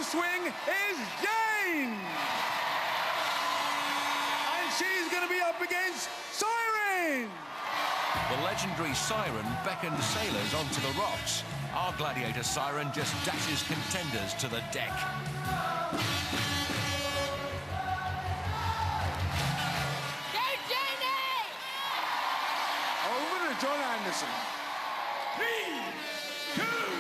swing is Jane! And she's going to be up against SIREN! The legendary SIREN beckoned sailors onto the rocks. Our gladiator SIREN just dashes contenders to the deck. Go, Janie! Over to John Anderson. 3, 2, 1.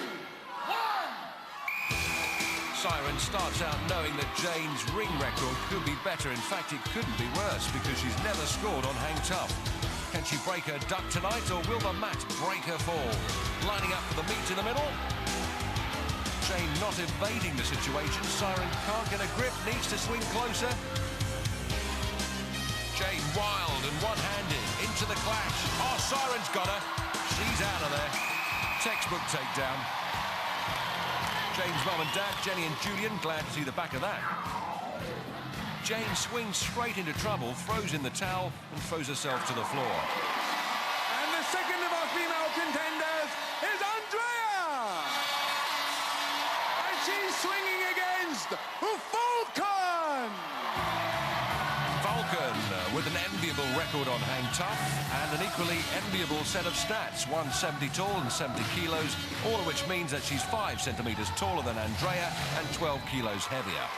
SIREN starts out knowing that Jane's ring record could be better. In fact, it couldn't be worse because she's never scored on hang tough. Can she break her duck tonight, or will the mat break her fall? Lining up for the meet in the middle. Jane not evading the situation. SIREN can't get a grip, needs to swing closer. Jane wild and one-handed into the clash. Oh, SIREN's got her. She's out of there. Textbook takedown. Jane's mum and dad, Jenny and Julian, glad to see the back of that. Jane swings straight into trouble, throws in the towel and throws herself to the floor. And the second of our female contenders is Andreya! And she's swinging against FALCON! FALCON with an enviable record on hang tough and an equally enviable set of stats. 170 tall and 70 kilos, all of which means that she's 5 centimeters taller than Andreya and 12 kilos heavier.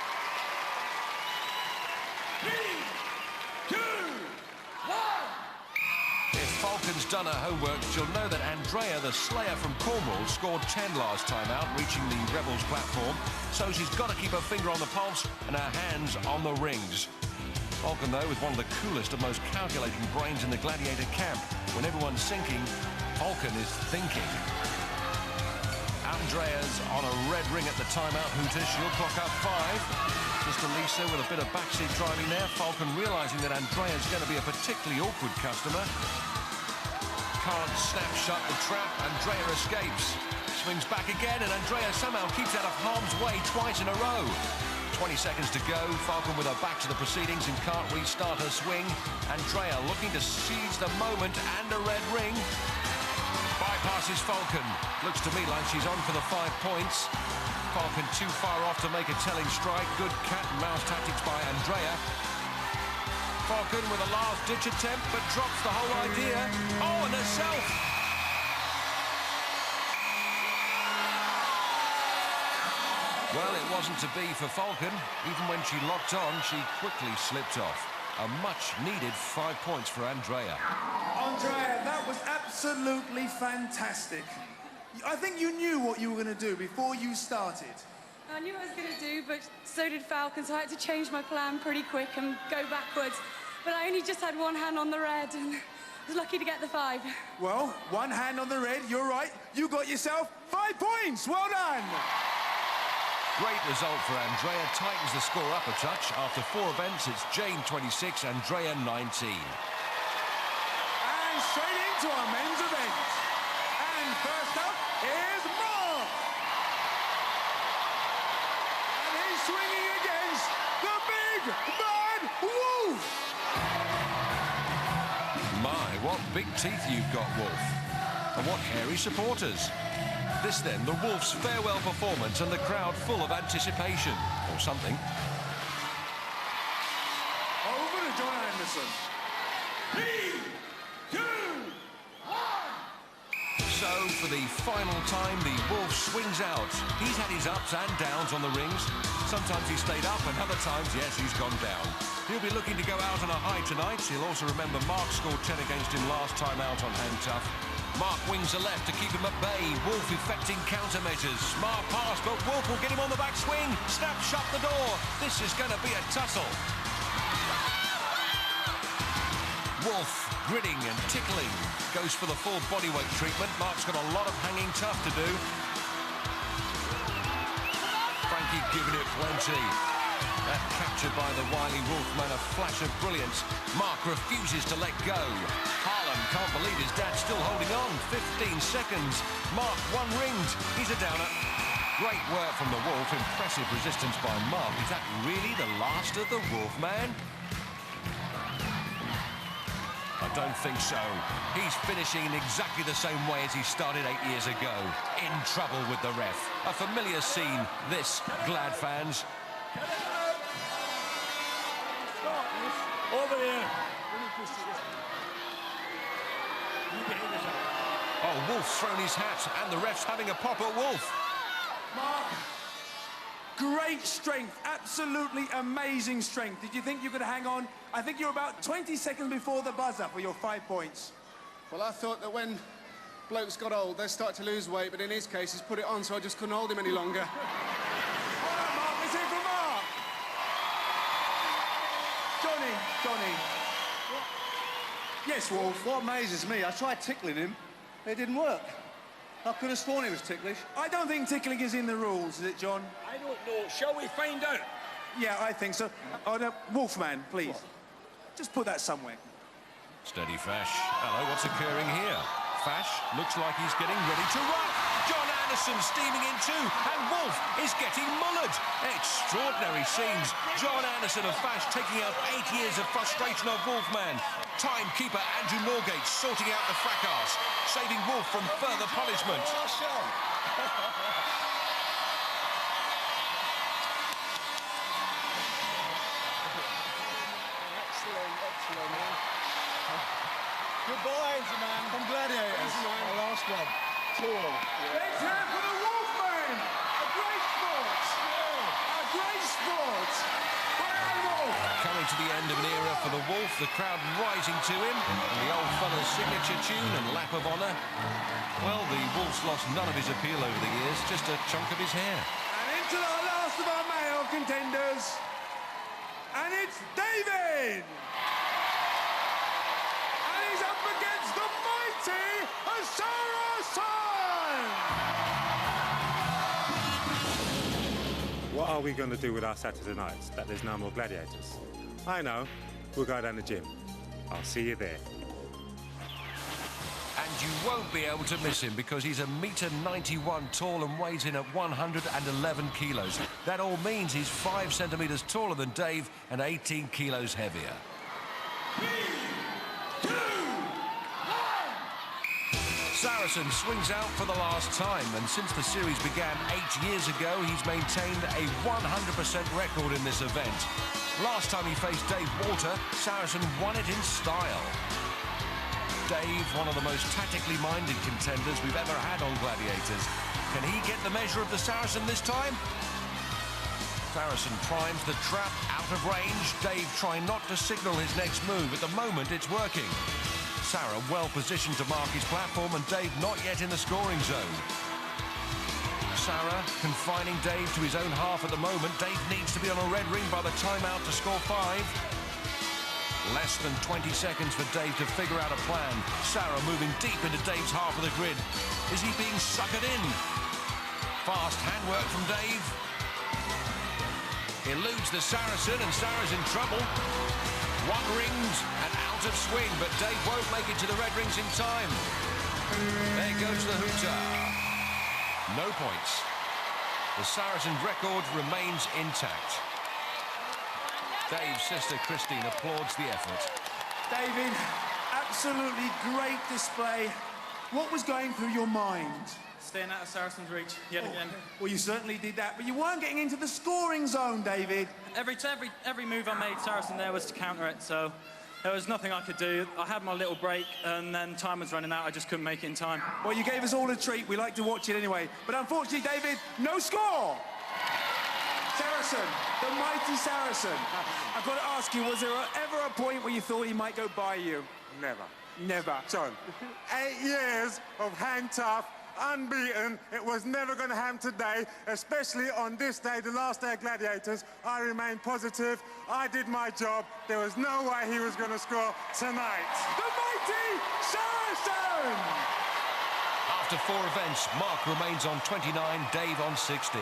3, 2, 1. If FALCON's done her homework, she'll know that Andreya, the Slayer from Cornwall, scored 10 last time out, reaching the Rebels platform. So she's got to keep her finger on the pulse and her hands on the rings. FALCON, though, with one of the coolest and most calculating brains in the gladiator camp. When everyone's sinking, FALCON is thinking. Andreya's on a red ring at the timeout hooter. She'll clock up 5. Sister Lisa with a bit of backseat driving there. FALCON realising that Andreya's going to be a particularly awkward customer. Can't snap shut the trap. Andreya escapes. Swings back again, and Andreya somehow keeps out of harm's way twice in a row. 20 seconds to go. FALCON with her back to the proceedings and can't restart her swing. Andreya looking to seize the moment and a red ring. Bypasses FALCON. Looks to me like she's on for the 5 points. FALCON too far off to make a telling strike. Good cat and mouse tactics by Andreya. FALCON with a last-ditch attempt, but drops the whole idea. Oh, and herself! Well, it wasn't to be for FALCON. Even when she locked on, she quickly slipped off. A much-needed 5 points for Andreya. Andreya, that was absolutely fantastic. I think you knew what you were going to do before you started. I knew what I was going to do, but so did FALCON, so I had to change my plan pretty quick and go backwards. But I only just had one hand on the red, and I was lucky to get the 5. Well, one hand on the red, you're right. You got yourself 5 points. Well done. Great result for Andreya. Tightens the score up a touch. After 4 events, it's Jane 26, Andreya 19. And straight into our men's event. And first up is Mark. And he's swinging against the big bad wolf. My, what big teeth you've got, Wolf. And what hairy supporters. This then, the Wolf's farewell performance and the crowd full of anticipation. Or something. Over to John Anderson. 3, 2, 1. So, for the final time, the Wolf swings out. He's had his ups and downs on the rings. Sometimes he stayed up, and other times, yes, he's gone down. He'll be looking to go out on a high tonight. He'll also remember Mark scored 10 against him last time out on hang tough. Mark wings the left to keep him at bay. Wolf effecting countermeasures. Smart pass, but Wolf will get him on the back swing. Snap shut the door. This is going to be a tussle. Wolf gritting and tickling. Goes for the full bodyweight treatment. Mark's got a lot of hanging tough to do. Frankie giving it plenty. That captured by the wily Wolfman, a flash of brilliance. Mark refuses to let go. Harlan can't believe his dad's still holding on. 15 seconds. Mark one-ringed. He's a downer. Great work from the Wolf. Impressive resistance by Mark. Is that really the last of the Wolfman? A don't think so. He's finishing in exactly the same way as he started 8 years ago. In trouble with the ref. A familiar scene, this, Glad fans. Over here. Oh, Wolf's thrown his hat, and the ref's having a pop at Wolf. Mark, great strength, absolutely amazing strength. Did you think you could hang on? I think you're about 20 seconds before the buzzer for your 5 points. Well, I thought that when blokes got old, they start to lose weight, but in his case, he's put it on, so I just couldn't hold him any longer. All right, Mark, let's hear from Mark. Johnny. Yes, Wolf. What amazes me, I tried tickling him, it didn't work. I could have sworn he was ticklish. I don't think tickling is in the rules, is it, John? I don't know. Shall we find out? Yeah, I think so. Oh, no, Wolfman, please. Just put that somewhere. Steady, Fash. Hello, what's occurring here? Fash looks like he's getting ready to rock. John Anderson steaming in too, and Wolf is getting mullered. Extraordinary scenes. John Anderson of Fash taking out 8 years of frustration of Wolfman. Timekeeper Andrew Norgate sorting out the fracas, saving Wolf from further punishment. Excellent, man. Good boys, man. From Gladiators. Our last one. Tall. Let's hear for the Wolfman! A great sport! A great sport! Coming to the end of an era for the Wolf, the crowd rising to him, and the old fella's signature tune and lap of honour. Well, the Wolf's lost none of his appeal over the years, just a chunk of his hair. And into the last of our male contenders, and it's David! And he's up against the mighty SARACEN! What are we going to do with our Saturday nights, that there's no more Gladiators? I know. We'll go down the gym. I'll see you there. And you won't be able to miss him because he's 1.91 meters tall and weighs in at 111 kilos. That all means he's 5 centimeters taller than Dave and 18 kilos heavier. 3, 2, 1! Saracen swings out for the last time, and since the series began 8 years ago, he's maintained a 100% record in this event. Last time he faced Dave Walter, Saracen won it in style. Dave, one of the most tactically minded contenders we've ever had on Gladiators. Can he get the measure of the Saracen this time? Saracen primes the trap out of range. Dave trying not to signal his next move. At the moment, it's working. Sarah well positioned to mark his platform, and Dave not yet in the scoring zone. Sarah confining Dave to his own half at the moment. Dave needs to be on a red ring by the timeout to score 5. Less than 20 seconds for Dave to figure out a plan. Sarah moving deep into Dave's half of the grid. Is he being suckered in? Fast handwork from Dave. Eludes the Saracen, and Sarah's in trouble. One ringed and out of swing, but Dave won't make it to the red rings in time. There goes the hooter. No points. The Saracen record remains intact. Dave's sister Christine applauds the effort. David, absolutely great display. What was going through your mind? Staying out of Saracen's reach yet again. Well, you certainly did that, but you weren't getting into the scoring zone, David. Every move I made, Saracen there was to counter it, so there was nothing I could do. I had my little break, and then time was running out. I just couldn't make it in time. Well, you gave us all a treat. We like to watch it anyway. But unfortunately, David, no score! Saracen, the mighty Saracen. I've got to ask you, was there ever a point where you thought he might go by you? Never. Never. John, 8 years of hang tough, unbeaten. It was never going to happen today, especially on this day, the last day of Gladiators. I remained positive. I did my job. There was no way he was going to score tonight. The mighty Saracen! After 4 events, Mark remains on 29, Dave on 16.